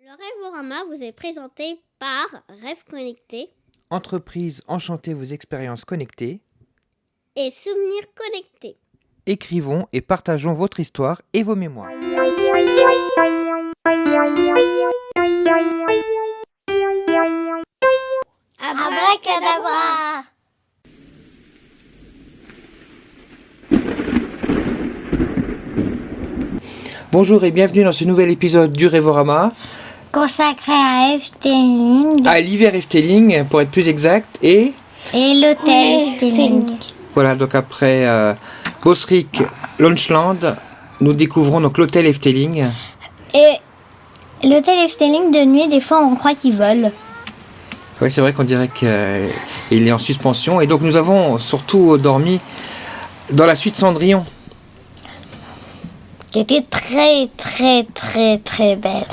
Le Rêvorama vous est présenté par Rêve Connecté Entreprise, enchantez vos expériences connectées. et Souvenirs Connectés. Écrivons et partageons votre histoire et vos mémoires. Abracadabra! Bonjour et bienvenue dans ce nouvel épisode du Rêvorama, Consacré à Efteling à l'hiver Efteling pour être plus exact. Et l'hôtel Efteling. voilà, donc après Bosrik Launchland, nous découvrons donc l'hôtel Efteling. Et l'hôtel Efteling, de nuit, des fois, on croit qu'il vole. Oui, c'est vrai qu'on dirait qu'il est en suspension. Et donc nous avons surtout dormi dans la suite Cendrillon. Qui était très, très, très, très belle.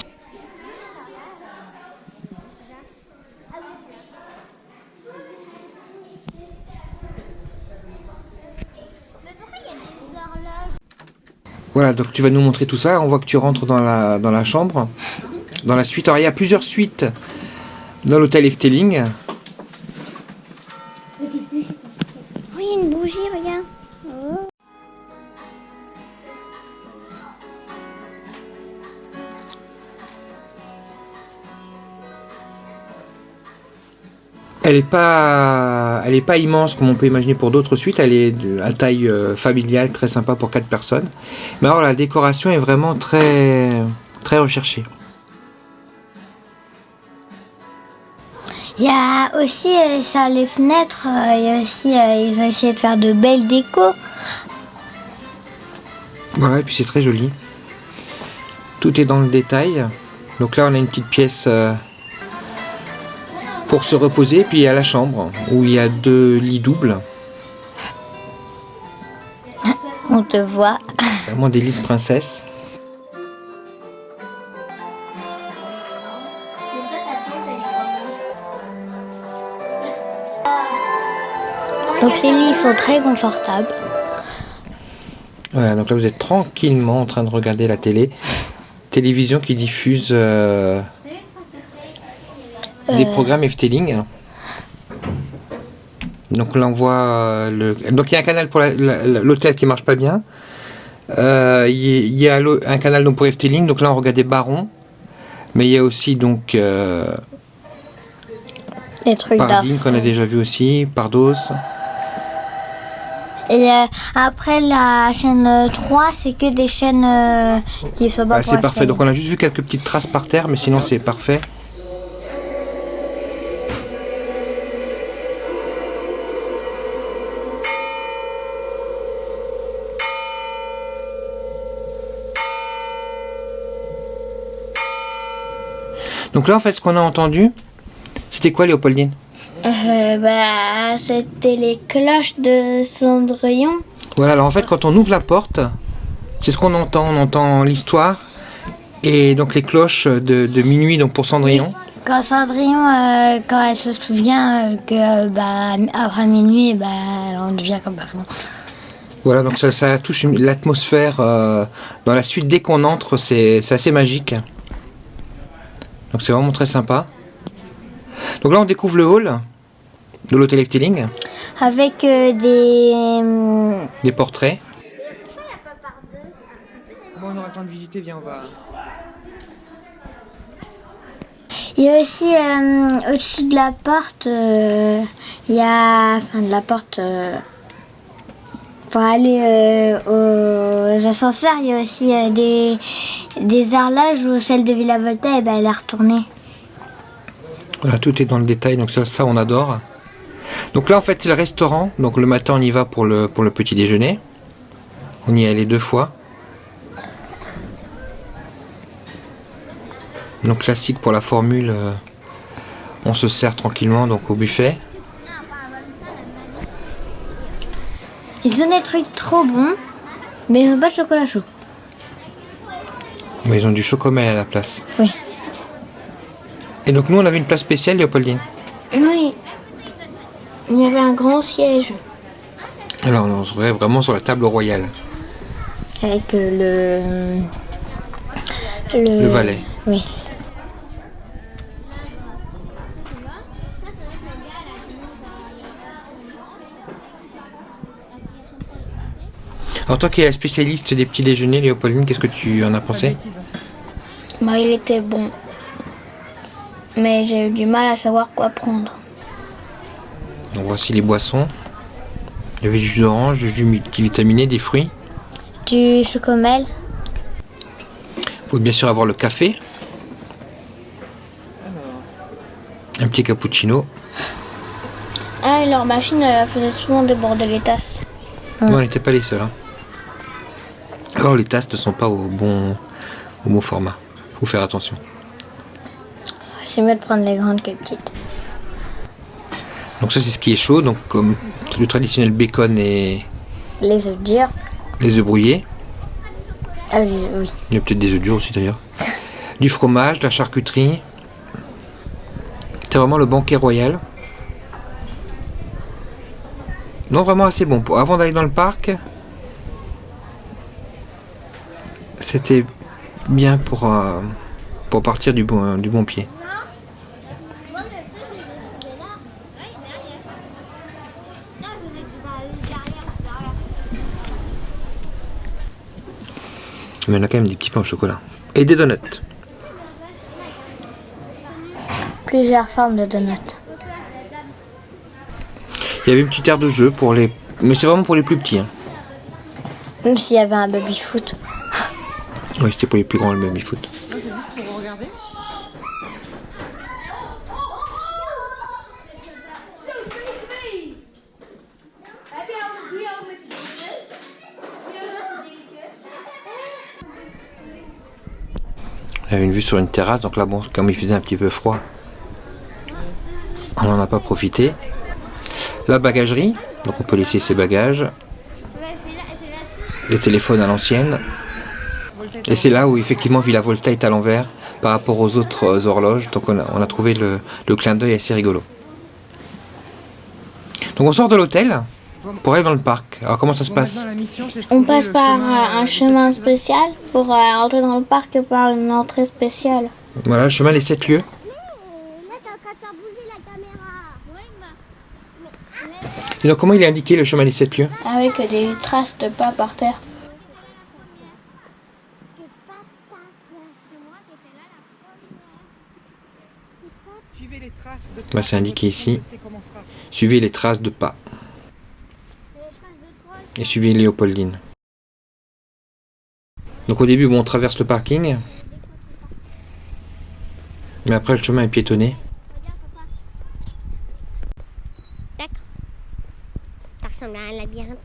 Voilà, donc tu vas nous montrer tout ça. On voit que tu rentres dans la chambre, dans la suite. Alors il y a plusieurs suites dans l'hôtel Efteling. Oui, une bougie, regarde. Elle est pas immense comme on peut imaginer pour d'autres suites. Elle est à taille familiale, très sympa pour 4 personnes. Mais alors la décoration est vraiment très, très recherchée. Il y a aussi, sur les fenêtres, il y a aussi, ils ont essayé de faire de belles décos. Voilà, et puis c'est très joli. Tout est dans le détail. Donc là, on a une petite pièce pour se reposer. Puis il y a la chambre où il y a 2 lits doubles. On te voit. Vraiment des lits de princesse. Donc les lits sont très confortables. Voilà, donc là vous êtes tranquillement en train de regarder la télévision qui diffuse des programmes Efteling. Donc là on voit donc il y a un canal pour l'hôtel qui marche pas bien. Il y a un canal donc pour Efteling. Donc là on regarde des Barons, mais il y a aussi donc Des trucs Pardine d'art. qu'on a déjà vu aussi, Pardos. Et après la chaîne 3, c'est que des chaînes qui sont pas Ah, pour c'est parfait. Efteling. Donc on a juste vu quelques petites traces par terre, mais sinon c'est parfait. Donc là en fait ce qu'on a entendu, c'était quoi Léopoldine? C'était les cloches de Cendrillon. Voilà, alors en fait quand on ouvre la porte, c'est ce qu'on entend, on entend l'histoire et donc les cloches de minuit donc pour Cendrillon. Quand Cendrillon, quand elle se souvient que après minuit, on devient comme avant. Voilà, donc ça touche l'atmosphère dans la suite. Dès qu'on entre, c'est assez magique. Donc c'est vraiment très sympa. Donc là on découvre le hall de l'hôtel Efteling, Avec des portraits. Bon, on aura le temps de visiter, viens on va... Il y a aussi au-dessus de la porte, il y a, de la porte pour aller aux ascenseurs, il y a aussi des horloges où celle de Villa Volta, elle est retournée. Voilà, tout est dans le détail, donc ça on adore. Donc là en fait c'est le restaurant, donc le matin on y va pour le petit déjeuner. On y est allé 2 fois. Donc classique pour la formule, on se sert tranquillement donc au buffet. Ils ont des trucs trop bons, mais ils n'ont pas de chocolat chaud. Mais ils ont du chocomel à la place. Oui. Et donc nous on avait une place spéciale Léopoldine. Oui. Il y avait un grand siège. Alors on se trouvait vraiment sur la table royale. Avec Le valet. Oui. Alors toi qui es la spécialiste des petits déjeuners, Léopoldine, qu'est-ce que tu en as pensé? Bah, il était bon. Mais j'ai eu du mal à savoir quoi prendre. Donc voici les boissons. Il y avait du jus d'orange, du jus multivitaminé, des fruits. Du chocomel. Vous pouvez bien sûr avoir le café. Un petit cappuccino. Ah, et leur machine elle faisait souvent déborder les tasses. Non, on n'était pas les seuls. Hein. Alors les tasses ne sont pas au bon format. Faut faire attention. C'est mieux de prendre les grandes que les petites. Donc ça c'est ce qui est chaud. Donc comme le traditionnel bacon et Les œufs durs. les œufs brouillés. Ah oui, oui. Il y a peut-être des œufs durs aussi d'ailleurs. Du fromage, de la charcuterie. C'est vraiment le banquet royal. Non, vraiment assez bon. Avant d'aller dans le parc, c'était bien pour partir du bon pied. Mais on a quand même des petits pains au chocolat. Et des donuts. Plusieurs formes de donuts. Il y avait une petite aire de jeu pour les... Mais c'est vraiment pour les plus petits. Hein. Même s'il y avait un baby-foot. Oui, c'était pour les plus grands, le baby-foot. C'est juste pour regarder. Il y avait une vue sur une terrasse, donc là, bon, comme il faisait un petit peu froid, on n'en a pas profité. La bagagerie, donc on peut laisser ses bagages. Les téléphones à l'ancienne. Et c'est là où effectivement Villa Volta est à l'envers par rapport aux autres horloges. Donc on a trouvé le clin d'œil assez rigolo. Donc on sort de l'hôtel pour aller dans le parc. Alors comment ça se passe? On passe par un chemin spécial pour entrer dans le parc par une entrée spéciale. Voilà, le chemin des 7 lieux. Là, t'es en train de faire bouger la caméra. Et donc comment il est indiqué le chemin des 7 lieux? Avec des traces de pas par terre. Suivez les traces de Bah, c'est indiqué ici. Suivez les traces de pas. Et suivez Léopoldine. Donc au début, bon, on traverse le parking. Mais après, le chemin est piétonné. D'accord. Ça ressemble à un labyrinthe.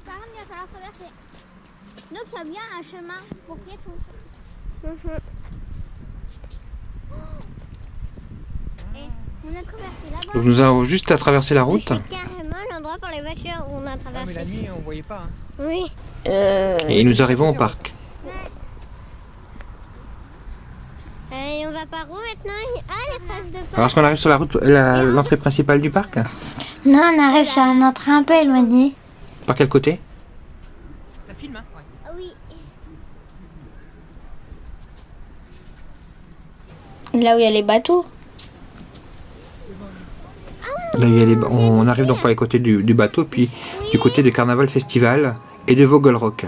Par contre, il va falloir traverser. Donc, il y a bien un chemin pour piétons. Et on a traversé là-bas. Donc nous avons juste à traverser la route. C'est carrément l'endroit pour les voitures où on a Mais traversé. la nuit, on voyait pas. Hein. Oui. Et nous arrivons au parc. Et on va par où maintenant? Ah, les traces de pas. Alors est-ce qu'on arrive sur la route, l'entrée principale du parc? Non, on arrive sur une entrée un peu éloignée. Par quel côté? Ça filme, hein? Ouais. Oui. Là où il y a les bateaux. Là, on arrive donc par les côtés du bateau, puis du côté de Carnaval Festival et de Vogelrock.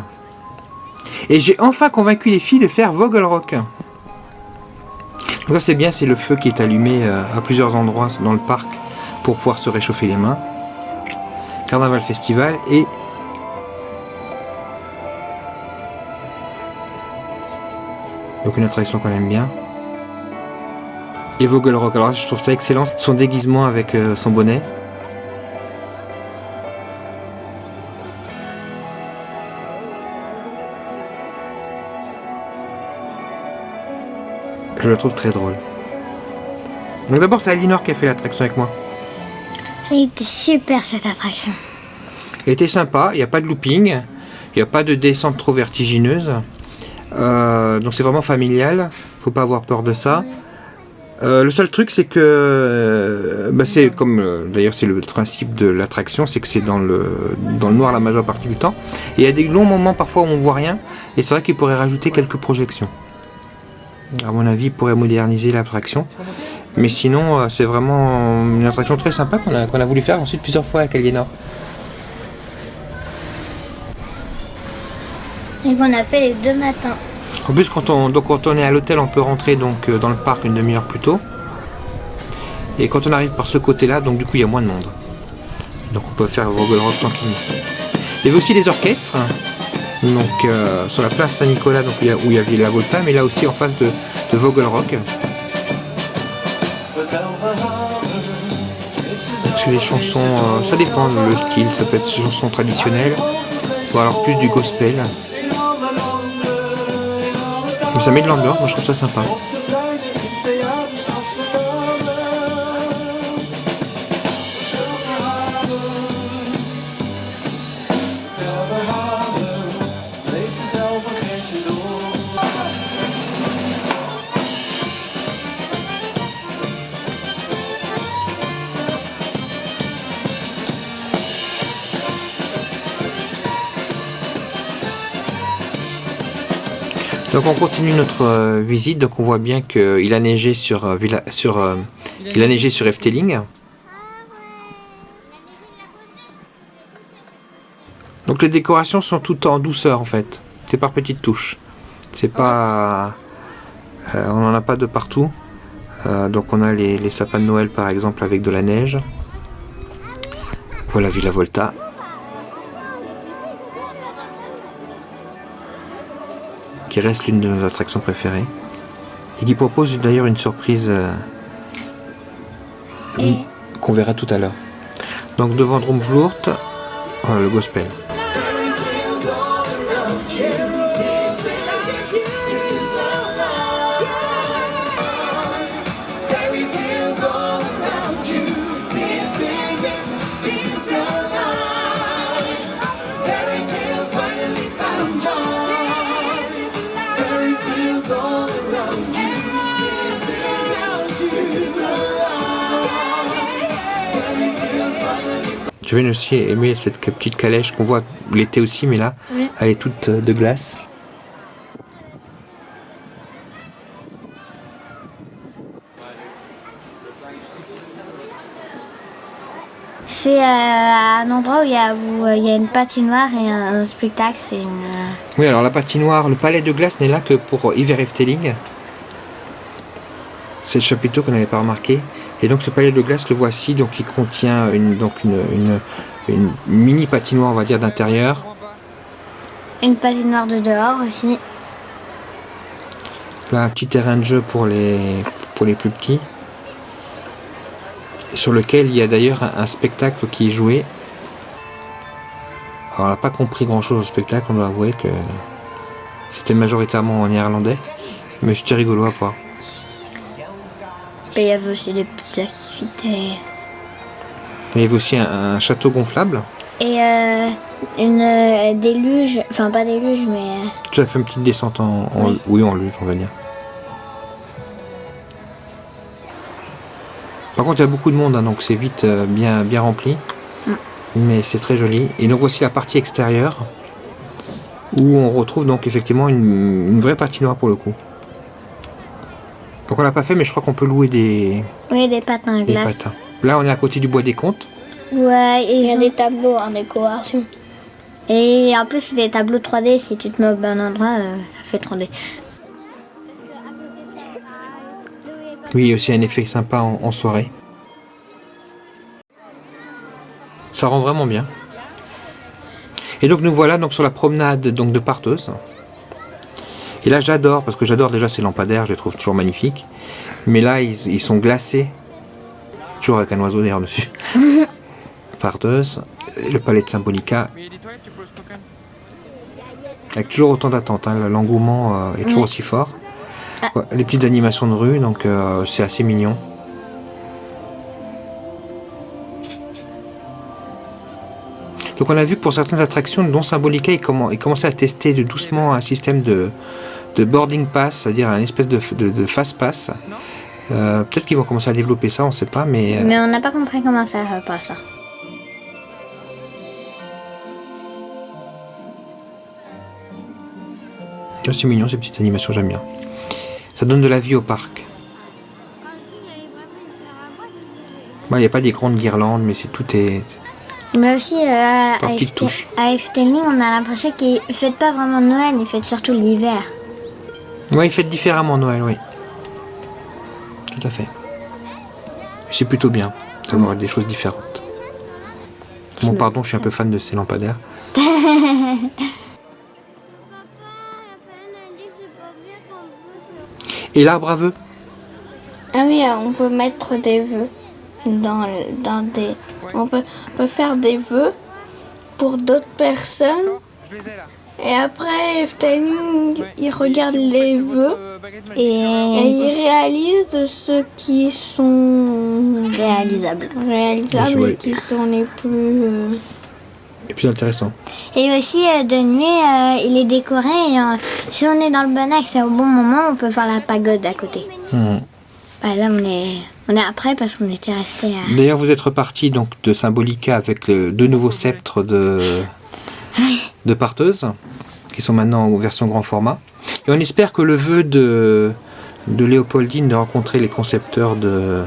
Et j'ai enfin convaincu les filles de faire Vogelrock. Donc ça c'est bien, c'est le feu qui est allumé à plusieurs endroits dans le parc pour pouvoir se réchauffer les mains. Carnaval Festival et donc une attraction qu'on aime bien. Et Vogelrock, alors je trouve ça excellent, son déguisement avec son bonnet. Je le trouve très drôle. Donc d'abord c'est Alinor qui a fait l'attraction avec moi. Elle était super cette attraction. Elle était sympa, il n'y a pas de looping, il n'y a pas de descente trop vertigineuse. Donc c'est vraiment familial, faut pas avoir peur de ça. Le seul truc c'est que c'est comme d'ailleurs c'est le principe de l'attraction, c'est que c'est dans le noir la majeure partie du temps. Et il y a des longs moments parfois où on voit rien, et c'est vrai qu'il pourrait rajouter quelques projections. À mon avis, il pourrait moderniser l'attraction. Mais sinon, c'est vraiment une attraction très sympa qu'on a voulu faire ensuite plusieurs fois avec Aliénor. Et qu'on a fait les 2 matins. En plus, quand on est à l'hôtel, on peut rentrer donc dans le parc une demi-heure plus tôt. Et quand on arrive par ce côté-là, donc du coup, il y a moins de monde. Donc on peut faire Vogel Rock tranquillement. Il y avait aussi des orchestres. Donc sur la place Saint-Nicolas, donc où il y avait la Volta, mais là aussi en face de Vogel Rock. C'est des chansons, ça dépend le style, ça peut être des chansons traditionnelles, ou alors plus du gospel. Mais ça met de l'ambiance, moi je trouve ça sympa. Donc on continue notre visite, donc on voit bien qu'il a neigé il a neigé sur Efteling. Donc les décorations sont toutes en douceur en fait, c'est par petites touches. C'est pas, on n'en a pas de partout. Donc on a les sapins de Noël par exemple avec de la neige. Voilà Villa Volta. Qui reste l'une de nos attractions préférées et qui propose d'ailleurs une surprise qu'on verra tout à l'heure. Donc devant Drumvloert, voilà le gospel. Je vais aussi aimer cette petite calèche qu'on voit l'été aussi, mais là, oui. Elle est toute de glace. C'est un endroit où il y a une patinoire et un spectacle. Oui, alors la patinoire, le palais de glace n'est là que pour Hiver Efteling. C'est le chapiteau qu'on n'avait pas remarqué. Et donc ce palais de glace, le voici, donc il contient une mini patinoire, on va dire, d'intérieur. Une patinoire de dehors aussi. Là, un petit terrain de jeu pour les plus petits. Sur lequel il y a d'ailleurs un spectacle qui est joué. Alors on n'a pas compris grand chose au spectacle, on doit avouer que c'était majoritairement en néerlandais. Mais c'était rigolo à voir. Et il y avait aussi des petites activités. Il y avait aussi un château gonflable. Et une déluge, enfin pas déluge, mais... Tu as fait une petite descente en luge, on va dire. Par contre, il y a beaucoup de monde, hein, donc c'est vite bien rempli. Mais c'est très joli. Et donc voici la partie extérieure, où on retrouve donc effectivement une vraie patinoire pour le coup. Donc on l'a pas fait, mais je crois qu'on peut louer des patins à glace. Là, on est à côté du Bois des Contes. Ouais, et il y a des tableaux en décoration. Et en plus, c'est des tableaux 3D. Si tu te mets au bon endroit, ça fait 3D. Oui, il y a aussi un effet sympa en soirée. Ça rend vraiment bien. Et donc nous voilà donc sur la promenade donc de Parteuses. Et là j'adore, parce que j'adore déjà ces lampadaires, je les trouve toujours magnifiques. Mais là ils sont glacés. Toujours avec un oiseau d'ailleurs dessus. Parteuses, le palais de Symbolica. Avec toujours autant d'attentes, hein. L'engouement est toujours aussi fort. Ouais, les petites animations de rue, donc c'est assez mignon. Donc on a vu que pour certaines attractions, dont Symbolica, ils commençaient à tester doucement un système de boarding pass, c'est-à-dire un espèce de fast pass. Peut-être qu'ils vont commencer à développer ça, on ne sait pas, mais... Mais on n'a pas compris comment faire par ça. C'est mignon ces petites animations, j'aime bien. Ça donne de la vie au parc. Bon, il n'y a pas des grandes guirlandes, mais tout est... Mais aussi, Par petites touches. à Efteling, on a l'impression qu'ils ne fêtent pas vraiment Noël, ils fêtent surtout l'hiver. Oui, ils fêtent différemment Noël, oui. Tout à fait. C'est plutôt bien d'avoir des choses différentes. Bon, pardon, je suis un peu fan de ces lampadaires. Papa, Raphaël a dit que c'est pas bien qu'on veut. Et l'arbre à vœux? Ah oui, on peut mettre des vœux dans des... On peut faire des vœux pour d'autres personnes. Je les ai là. Et après, Efteling, il regarde les vœux et il réalise ceux qui sont Réalisable. réalisables Oui. et qui sont les plus... Et plus intéressant. Et aussi, de nuit, il est décoré. Et, si on est dans le bon axe et au bon moment, on peut faire la pagode à côté. Bah, là, on est après parce qu'on était resté à... D'ailleurs, vous êtes reparti donc de Symbolica avec deux nouveaux sceptres de parteuses, qui sont maintenant en version grand format. Et on espère que le vœu de Léopoldine de rencontrer les concepteurs de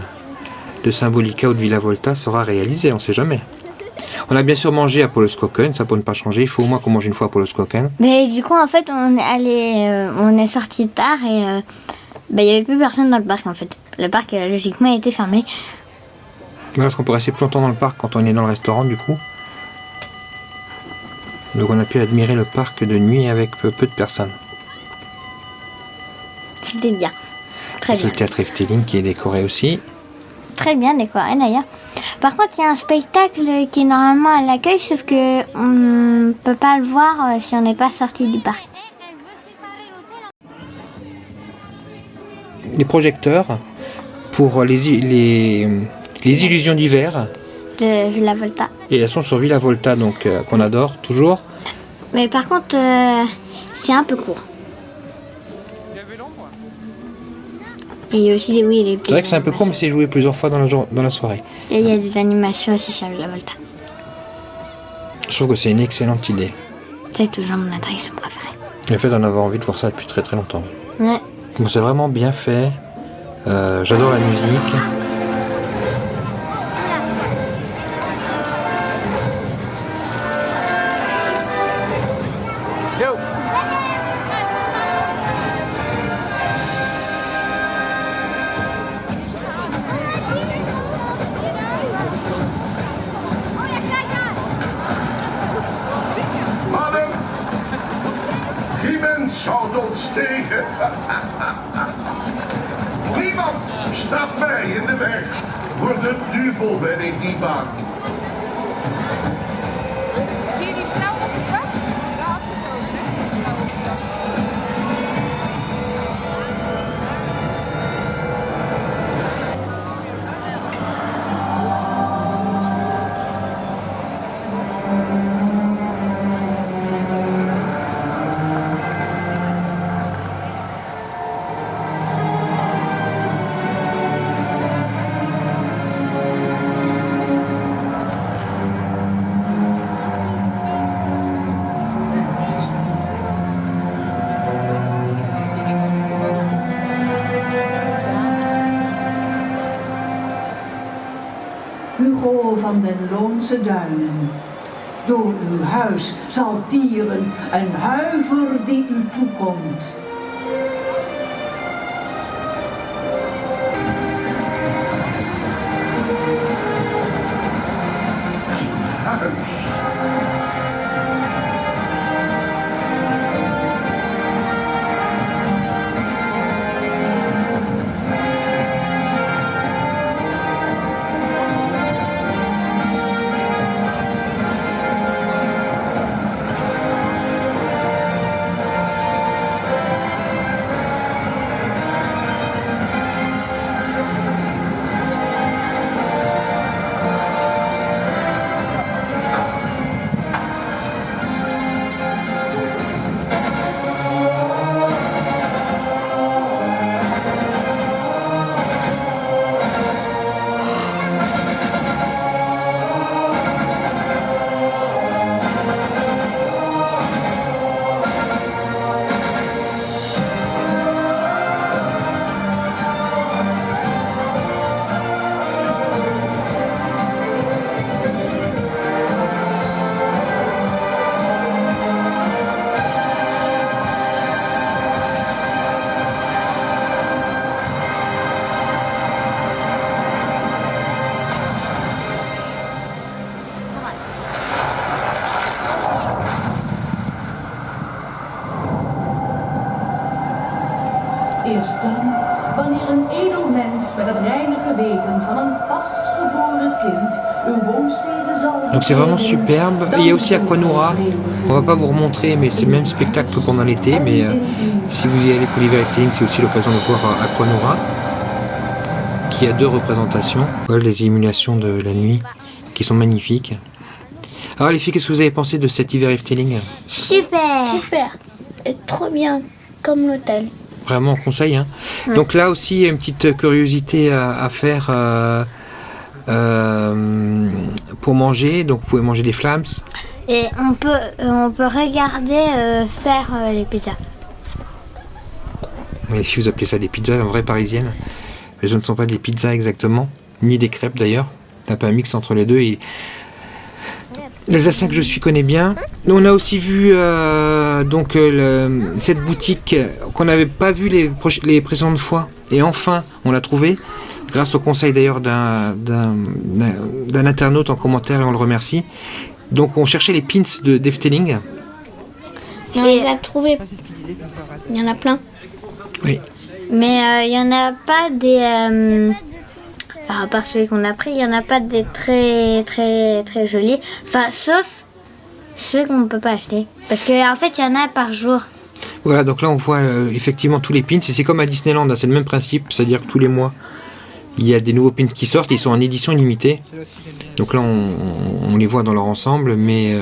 Symbolica ou de Villa Volta sera réalisé, on ne sait jamais. On a bien sûr mangé à Poloskoken, ça pour ne pas changer, il faut au moins qu'on mange une fois à Poloskoken. Mais du coup, en fait, on est sorti tard et il n'y avait plus personne dans le parc, en fait. Le parc, logiquement, était fermé. Voilà, parce qu'on peut rester plus longtemps dans le parc quand on est dans le restaurant, du coup. Donc on a pu admirer le parc de nuit avec peu de personnes. C'était bien. Très C'est bien. le théâtre Efteling qui est décoré aussi. Très bien décoré, d'ailleurs. Par contre, il y a un spectacle qui est normalement à l'accueil, sauf que on ne peut pas le voir si on n'est pas sorti du parc. Les projecteurs pour les illusions d'hiver. De Villa Volta. Et elles sont sur Villa Volta, donc qu'on adore toujours. Mais par contre, c'est un peu court. Il y avait l'ombre. Et il y a aussi les petits. C'est vrai que c'est un peu court, mais c'est joué plusieurs fois dans la soirée. Et il y a des animations aussi sur Villa Volta. Je trouve que c'est une excellente idée. C'est toujours mon attraction préférée. Le fait d'en avoir envie de voir ça depuis très très longtemps. Ouais. Bon, c'est vraiment bien fait. J'adore la musique. Yo. Mannen, Giemens houdt ons tegen. Niemand staat mij in de weg. Voor de duivel ben ik niet bang. Zie je die vrouw op het dak? Daar had ze het over, hè? Die vrouw op het dak. Hugo van den Loonse Duinen. Door uw huis zal tieren een huiver die u toekomt. Huis. eerst dan, wanneer een edel mens met het reine geweten van een pasgeboren kind uw woonstede zal Donc c'est vraiment superbe. Il y a aussi Aquanura. On va pas vous remontrer, mais c'est le même spectacle que pendant l'été. Mais si vous y allez pour l'hiver Efteling, c'est aussi l'occasion de voir Aquanura, qui a 2 représentations. Voilà les illuminations de la nuit, qui sont magnifiques. Alors les filles, qu'est-ce que vous avez pensé de cet hiver Efteling? Super. Super. Et trop bien, comme l'hôtel. Vraiment, on conseille. Hein. Donc là aussi, il y a une petite curiosité à faire pour manger. Donc vous pouvez manger des flams. Et on peut regarder faire les pizzas. Les filles, vous appelez ça des pizzas en vraie parisienne. Mais ce ne sont pas des pizzas exactement, ni des crêpes d'ailleurs. C'est un peu un mix entre les deux. Et l'Alsacien que je suis connaît bien. On a aussi vu cette boutique qu'on n'avait pas vue les précédentes fois. Et enfin, on l'a trouvée. Grâce au conseil d'ailleurs d'un internaute en commentaire, et on le remercie. Donc on cherchait les pins d'Efteling. On les a trouvés. Il y en a plein. Oui. Mais il n'y en a pas des... à part celui qu'on a pris, il n'y en a pas des très très très jolis. Enfin, sauf ceux qu'on ne peut pas acheter. Parce qu'en fait, il y en a par jour. Voilà, donc là on voit effectivement tous les pins. Et c'est comme à Disneyland, hein, c'est le même principe. C'est-à-dire que tous les mois, il y a des nouveaux pins qui sortent. Et ils sont en édition limitée. Donc là, on les voit dans leur ensemble. Mais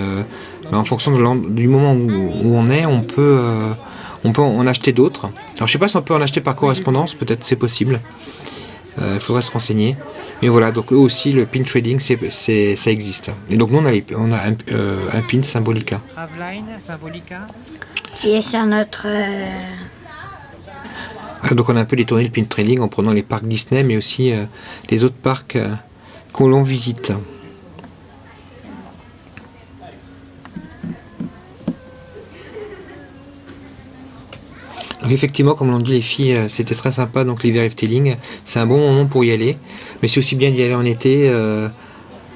en fonction du moment où on est, on peut en acheter d'autres. Alors je sais pas si on peut en acheter par correspondance. Peut-être c'est possible. Il faudrait se renseigner. Mais voilà, donc eux aussi, le pin trading, ça existe. Et donc nous, on a un pin Symbolica. Ravline, Symbolica. Qui est sur notre... Donc on a un peu détourné le pin trading en prenant les parcs Disney, mais aussi les autres parcs qu'on l'on visite. Donc effectivement, comme l'ont dit les filles, c'était très sympa. Donc l'hiver Efteling, c'est un bon moment pour y aller. Mais c'est aussi bien d'y aller en été,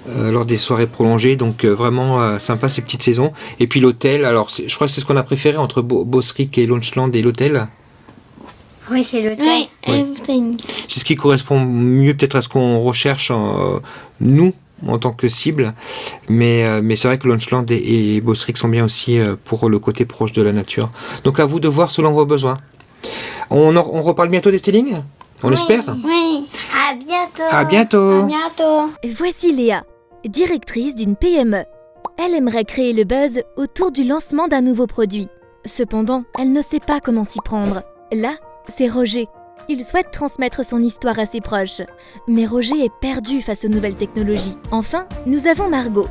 lors des soirées prolongées. Donc vraiment sympa ces petites saisons. Et puis l'hôtel, alors je crois que c'est ce qu'on a préféré entre Bosrik et Launchland et l'hôtel. Oui, c'est l'hôtel. Oui, Oui. Efteling. C'est ce qui correspond mieux peut-être à ce qu'on recherche nous en tant que cible, mais c'est vrai que Launchland et Bosrik sont bien aussi pour le côté proche de la nature. Donc à vous de voir selon vos besoins. On reparle bientôt d'Efteling, on l'espère. Oui. À bientôt. À bientôt. À bientôt. Voici Léa, directrice d'une PME. Elle aimerait créer le buzz autour du lancement d'un nouveau produit. Cependant, elle ne sait pas comment s'y prendre. Là, c'est Roger. Il souhaite transmettre son histoire à ses proches. Mais Roger est perdu face aux nouvelles technologies. Enfin, nous avons Margot,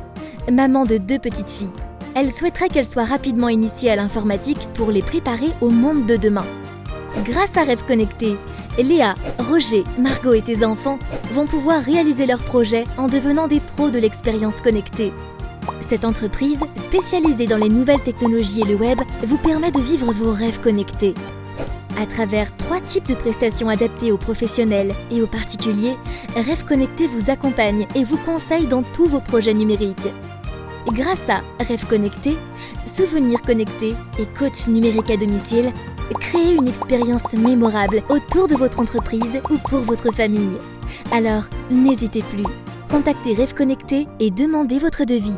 maman de 2 petites filles. Elle souhaiterait qu'elles soient rapidement initiées à l'informatique pour les préparer au monde de demain. Grâce à Rêve Connecté, Léa, Roger, Margot et ses enfants vont pouvoir réaliser leurs projets en devenant des pros de l'expérience connectée. Cette entreprise, spécialisée dans les nouvelles technologies et le web, vous permet de vivre vos rêves connectés. À travers 3 types de prestations adaptées aux professionnels et aux particuliers, Rêve Connecté vous accompagne et vous conseille dans tous vos projets numériques. Grâce à Rêve Connecté, Souvenirs Connectés et coach numérique à domicile, créez une expérience mémorable autour de votre entreprise ou pour votre famille. Alors, n'hésitez plus. Contactez Rêve Connecté et demandez votre devis.